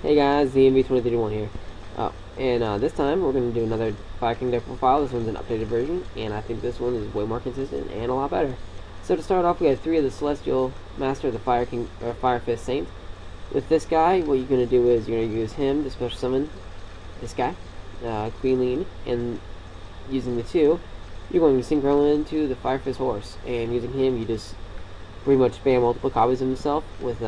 Hey guys, ZMB2031 here. This time we're going to do another Fire King deck profile. This one's an updated version, and I think this one is way more consistent and a lot better. So to start off, we have 3 of the Celestial Master of the Fire King, or Fire Fist Saint. With this guy, what you're going to do is you're going to use him to special summon this guy, Queen, and using the 2, you're going to synchro into the Fire Fist Horse, and using him, you just pretty much spam multiple copies of himself with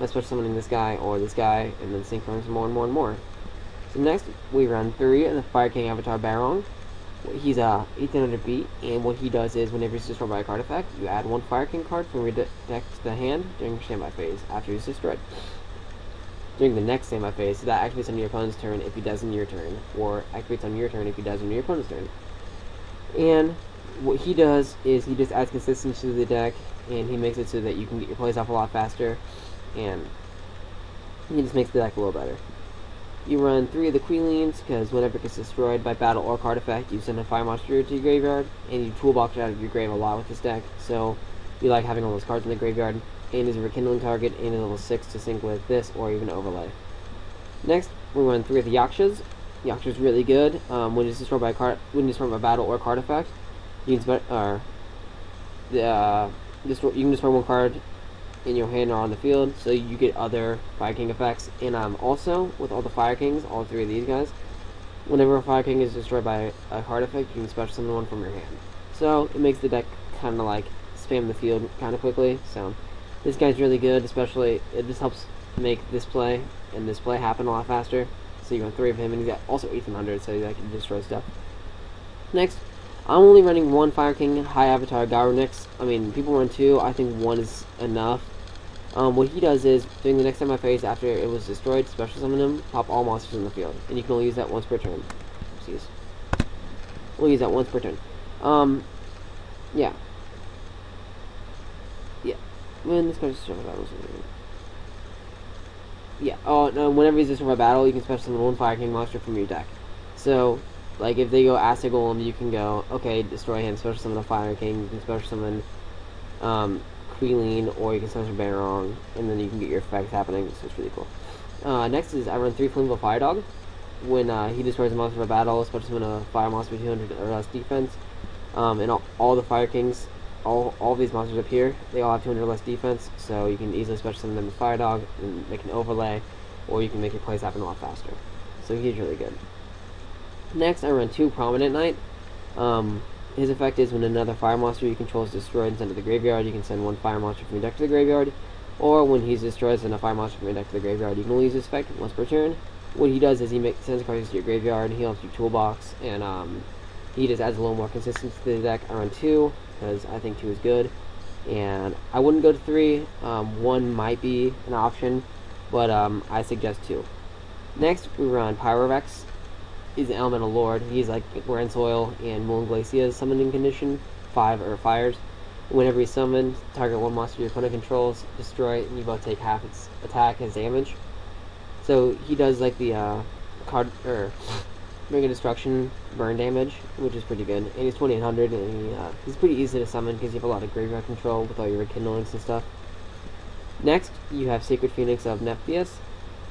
special summoning this guy or this guy, and then synchronizing more and more and more. So next, we run 3 of the Fire King Avatar Barong. He's 1800 beat, and what he does is whenever he's destroyed by a card effect, you add 1 Fire King card from your deck to the hand during your standby phase after he's destroyed. During the next standby phase, so that activates on your opponent's turn if he does in your turn, or activates on your turn if he does in your opponent's turn. And what he does is he just adds consistency to the deck, and he makes it so that you can get your plays off a lot faster, and he just makes the deck a little better. You run 3 of the Queelines, because whenever it gets destroyed by battle or card effect, you send a fire monster to your graveyard, and you toolbox it out of your grave a lot with this deck, so you like having all those cards in the graveyard, and is a rekindling target, and is level 6 to sync with this, or even overlay. Next, we run 3 of the Yakshas. Yaksha's really good. When it's destroyed by a card, when it's destroyed by battle or card effect, you can you can destroy 1 card in your hand or on the field, so you get other Fire King effects. And also, with all the Fire Kings, all 3 of these guys, whenever a Fire King is destroyed by a card effect, you can special summon 1 from your hand. So it makes the deck kind of like spam the field kind of quickly. So this guy's really good, especially it just helps make this play and this play happen a lot faster. So you run 3 of him, and he's got also 1800, so that can destroy stuff. Next, I'm only running 1 Fire King High Avatar Garunix. I mean, people run 2. I think 1 is enough. What he does is, during the next time I face after it was destroyed, special summon him, pop all monsters in the field. And you can only use that once per turn. Excuse. We'll use that once per turn. Yeah. Yeah. When this card's destroyed by battle, yeah. Oh, no, whenever he's destroyed by battle, you can special summon 1 Fire King monster from your deck. So, like, if they go Acid Golem, you can go, okay, destroy him, special summon a Fire King, you can special summon, Queen, or you can special Barong, and then you can get your effects happening, so it's really cool. Next is, I run 3 Flammable Fire Dog. When, he destroys a monster by battle, special summon a Fire monster with 200 or less defense, and all the Fire Kings, all of these monsters up here, they all have 200 or less defense, so you can easily special summon them with Fire Dog, and make an overlay, or you can make your plays happen a lot faster. So he's really good. Next, I run 2 Prominent Knight. His effect is when another fire monster you control is destroyed and sent to the graveyard, you can send 1 fire monster from your deck to the graveyard, or when he's destroyed, send a fire monster from your deck to the graveyard. You can only use this effect once per turn. What he does is he sends cards to your graveyard, he helps you toolbox, and he just adds a little more consistency to the deck. I run 2, because I think 2 is good, and I wouldn't go to 3. 1 might be an option, but I suggest 2. Next, we run Pyrovex. He's an Elemental Lord. He's like Grand Soil and Moon Glacia's summoning condition, 5 or fires. Whenever he's summoned, target 1 monster your opponent controls, destroy it, and you both take half its attack as damage. So he does like the Ring of Destruction burn damage, which is pretty good. And he's 2800, and he's pretty easy to summon because you have a lot of graveyard control with all your rekindlings and stuff. Next, you have Sacred Phoenix of Nephthys.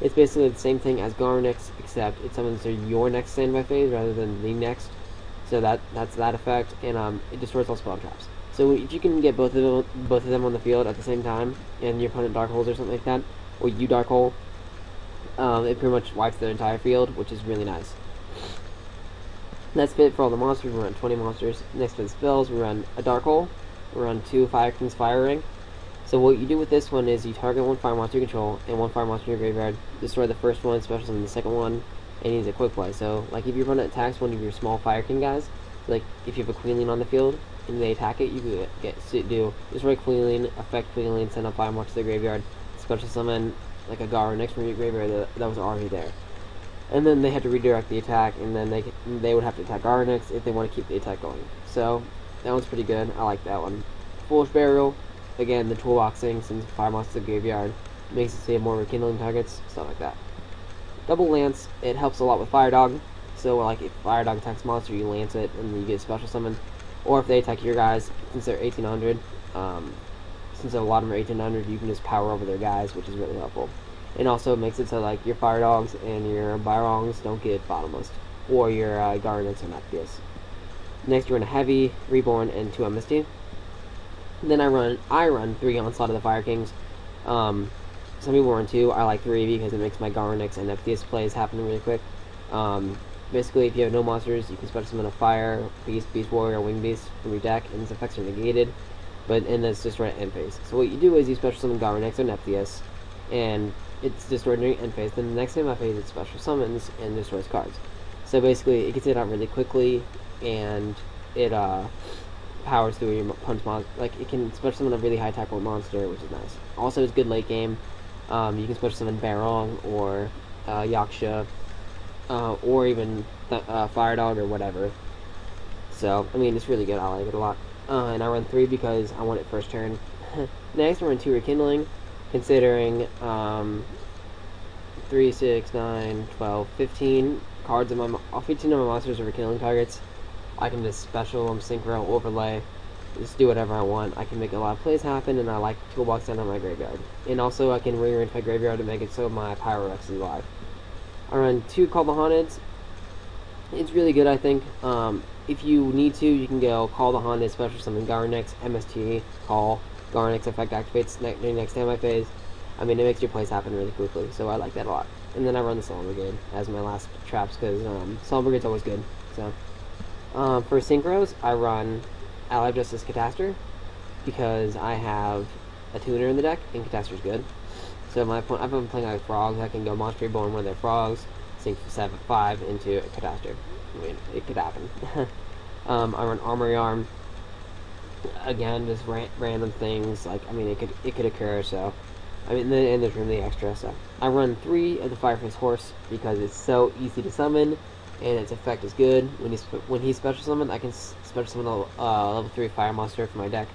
It's basically the same thing as Garunix, except it summons your next standby phase rather than the next. So that's that effect, and it destroys all spell traps. So if you can get both of them on the field at the same time, and your opponent dark holes or something like that, or you dark hole, it pretty much wipes their entire field, which is really nice. That's it for all the monsters. We run 20 monsters. Next for the spells, we run a dark hole. We run 2 Fire King's Fire Ring. So what you do with this one is you target 1 fire monster you control and 1 fire monster in your graveyard, destroy the first one, special summon the second one, and he's a quick play. So like if your opponent attacks one of your small Fire King guys, like if you have a Queen on the field and they attack it, you can do destroy Queen, affect Queen, send a fire monster to the graveyard, special summon like a Garunix from your graveyard that was already there. And then they have to redirect the attack, and then they would have to attack Garunix if they want to keep the attack going. So that one's pretty good. I like that one. Foolish Burial. Again, the toolboxing, sends fire monsters to the graveyard, makes it save more rekindling targets, stuff like that. Double Lance, it helps a lot with Fire Dog. So, like, if Fire Dog attacks a monster, you lance it, and then you get a special summon. Or if they attack your guys, since they're 1800, since a lot of them are 1800, you can just power over their guys, which is really helpful. and also it makes it so like your fire dogs and your Byrongs don't get bottomless, or your Garnets are not fierce. Next, you run a heavy, reborn, and 2 Misty. Then I run 3 onslaught of the Fire Kings. Some people run 2. I like 3 because it makes my Garnets and FDS plays happen really quick. Basically, if you have no monsters, you can special summon a Fire, Beast, Beast Warrior, or Wing Beast from your deck, and its effects are negated. And that's destroyed at end phase. So what you do is you special summon Garnets or FDS, and it's destroyed during end phase. Then the next time I phase, it special summons and destroys cards. So basically, it gets it out really quickly, and it powers through your punch monster. Like, it can special summon a really high attack monster, which is nice. Also, it's good late game. You can special summon Barong or Yaksha, or even Fire Dog or whatever. So, I mean, it's really good. I like it a lot. And I run 3 because I want it first turn. Next, I run 2 Rekindling, considering 3, 6, 9, 12, 15 cards of my 15 of my monsters are Rekindling targets. I can just special them, synchro, overlay, just do whatever I want. I can make a lot of plays happen, and I like toolbox down on my graveyard. And also, I can rearrange my graveyard to make it so my Pyrex is alive. I run 2 Call the Haunted. It's really good, I think. If you need to, you can go Call the Haunted, special summon Garnex, MST, call, Garnex effect activates during next standby phase. I mean, it makes your plays happen really quickly, so I like that a lot. And then I run the Solemn Brigade as my last traps, because Solemn Brigade's always good. So, for synchros, I run Allied Justice Catastor, because I have a tuner in the deck, and Catastor's good. So I've been playing like frogs. I can go Monster Reborn one of their frogs, sync 7/5 into a Catastor. I mean, it could happen. I run Armory Arm. Again, just random things. Like, I mean, it could occur. So, I mean, and there's really extra. So I run 3 of the Fireface Horse because it's so easy to summon, and its effect is good. When he's special summoned, I can special summon a level 3 Fire Monster for my deck,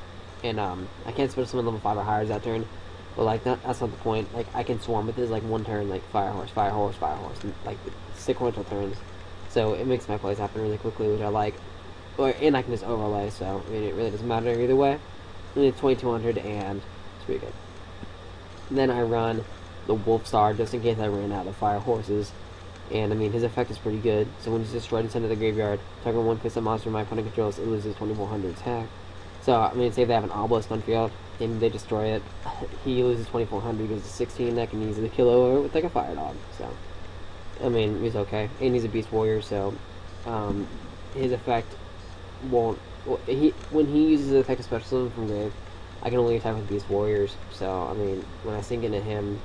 and I can't special summon level 5 or higher that turn. But like that's not the point. Like, I can swarm with this like one turn, like Fire Horse, Fire Horse, Fire Horse, and, like sequential turns. So it makes my plays happen really quickly, which I like. And I can just overlay, so I mean, it really doesn't matter either way. And it's 2200, and it's pretty good. And then I run the Wolf Star just in case I ran out of Fire Horses. And I mean, his effect is pretty good. So when he's destroyed and sent to the graveyard, target one face monster my opponent controls, it loses 2400 attack. So I mean, say they have an Obelisk on field and they destroy it, he loses 2400 because it's 16 that can easily kill over with like a Fire Dog. So I mean, he's okay, and he's a Beast Warrior, so his effect won't. When he uses the effect of Special Summon from grave, I can only attack with Beast Warriors. So I mean, when I sink into him,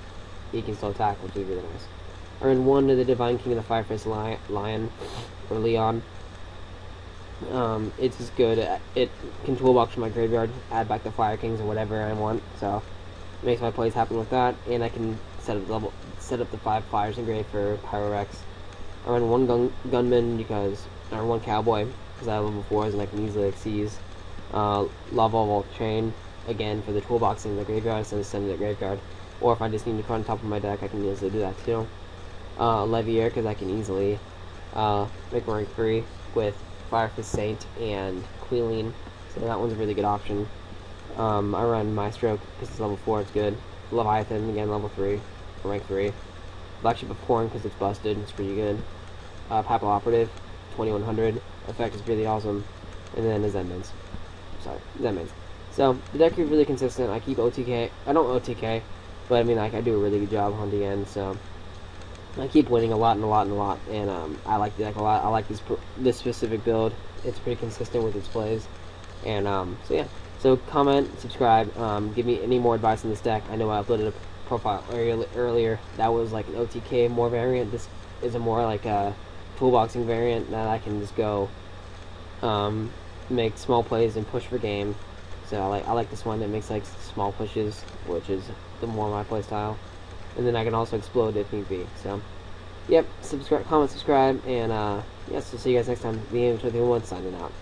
he can still attack, which is really nice. I run 1 to the Divine King of the Fireface Lion, or Leon. It's just good. It can toolbox from my graveyard, add back the Fire Kings or whatever I want. So it makes my plays happen with that, and I can set up the 5 fires in grave for Pyrex. I run 1 gunman because, or 1 cowboy because I have level 4s and I can easily like seize. Lava Vault Chain again for the toolbox in the graveyard instead of sending to the graveyard. Or if I just need to put on top of my deck, I can easily do that too. Levier because I can easily make rank 3 with Fireface Saint and Queeling, so that one's a really good option. I run Maestro because it's level 4, it's good. Leviathan again, level 3, for rank 3. Black Ship of Corn because it's busted, it's pretty good. Papal Operative, 2100, effect is really awesome. And then the Zenmans. So the deck is really consistent. I keep OTK. I don't OTK, but I mean, like, I do a really good job hunting in, so I keep winning a lot and a lot and a lot, and I like the deck a lot. I like this specific build. It's pretty consistent with its plays, and so yeah. So comment, subscribe, give me any more advice on this deck. I know I uploaded a profile earlier that was like an OTK more variant. This is a more like a toolboxing variant that I can just go make small plays and push for game. So I like this one that makes like small pushes, which is the more my play style. And then I can also explode if need be. So, yep, subscribe, comment, subscribe, and yes, we'll see you guys next time. The YuGiOhTeamLOB signing out.